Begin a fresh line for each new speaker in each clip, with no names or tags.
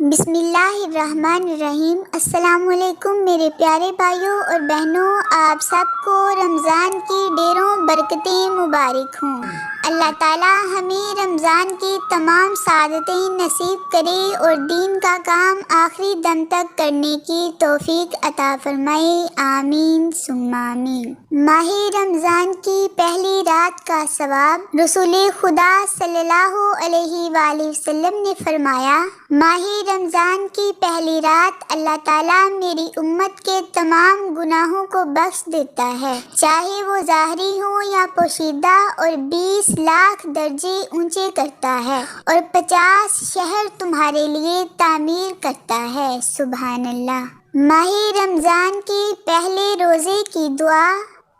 بسم اللہ الرحمن الرحیم۔ السلام علیکم میرے پیارے بھائیوں اور بہنوں، آپ سب کو رمضان کی ڈھیروں برکتیں مبارک ہوں۔ اللہ تعالی ہمیں رمضان کی تمام سعادتیں نصیب کرے اور دین کا کام آخری دم تک کرنے کی توفیق عطا فرمائے، آمین ثم آمین۔ ماہ رمضان کی پہلی رات کا ثواب۔ رسول خدا صلی اللہ علیہ وآلہ وسلم نے فرمایا، ماہ رمضان کی پہلی رات اللہ تعالیٰ میری امت کے تمام گناہوں کو بخش دیتا ہے، چاہے وہ ظاہری ہوں یا پوشیدہ، اور 20 لاکھ درجے اونچے کرتا ہے اور 50 شہر تمہارے لیے تعمیر کرتا ہے، سبحان اللہ۔ ماہ رمضان کے پہلے روزے کی دعا۔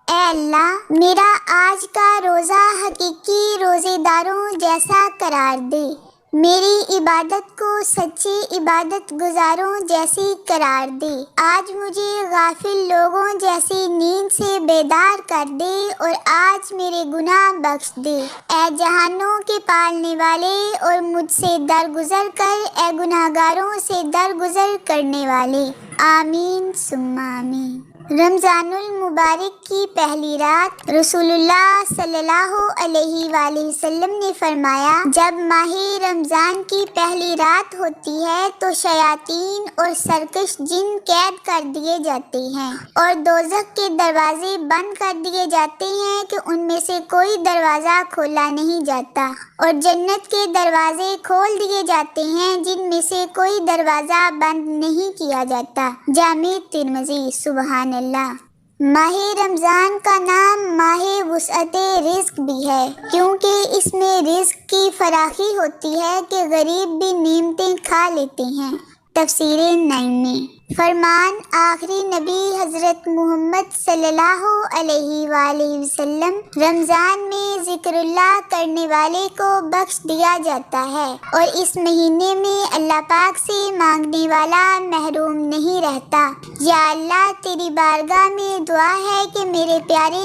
اے اللہ، میرا آج کا روزہ حقیقی روزے داروں جیسا قرار دے، میری عبادت کو سچے عبادت گزاروں جیسی قرار دے، آج مجھے غافل لوگوں جیسی نیند سے بیدار کر دے اور آج میرے گناہ بخش دے۔ اے جہانوں کے پالنے والے اور مجھ سے درگزر کر، اے گناہگاروں سے درگزر کرنے والے، آمین ثم آمین۔ رمضان المبارک کی پہلی رات۔ رسول اللہ صلی اللہ علیہ وآلہ وسلم نے فرمایا، جب ماہ رمضان کی پہلی رات ہوتی ہے تو شیاطین اور سرکش جن قید کر دیے جاتے ہیں اور دوزخ کے دروازے بند کر دیے جاتے ہیں کہ ان میں سے کوئی دروازہ کھولا نہیں جاتا، اور جنت کے دروازے کھول دیے جاتے ہیں جن میں سے کوئی دروازہ بند نہیں کیا جاتا۔ جامع ترمذی۔ سبحان اللہ۔ ماہ رمضان کا نام ماہ وسعت رزق بھی ہے، کیونکہ اس میں رزق کی فراخی ہوتی ہے کہ غریب بھی نعمتیں کھا لیتے ہیں۔ تفسیر نعیمی۔ فرمان آخری نبی حضرت محمد صلی اللہ علیہ وآلہ وسلم، رمضان میں ذکر اللہ کرنے والے کو بخش دیا جاتا ہے اور اس مہینے میں اللہ پاک سے مانگنے والا محروم نہیں رہتا۔ یا اللہ، تیری بارگاہ میں دعا ہے کہ میرے پیارے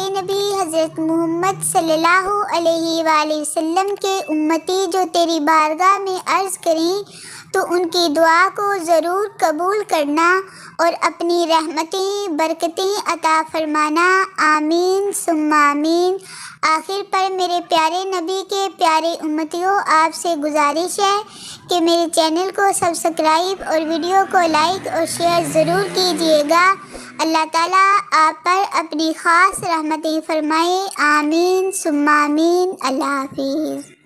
نبی حضرت محمد صلی اللہ علیہ وآلہ وسلم کے امتی جو تیری بارگاہ میں عرض کریں تو ان کی دعا کو ضرور قبول کرنا اور اپنی رحمتیں برکتیں عطا فرمانا، آمین ثم آمین۔ آخر پر میرے پیارے نبی کے پیارے امتیوں، آپ سے گزارش ہے کہ میرے چینل کو سبسکرائب اور ویڈیو کو لائک اور شیئر ضرور کیجیے گا۔ اللہ تعالیٰ آپ پر اپنی خاص رحمتیں فرمائے، آمین ثم آمین۔ اللہ حافظ۔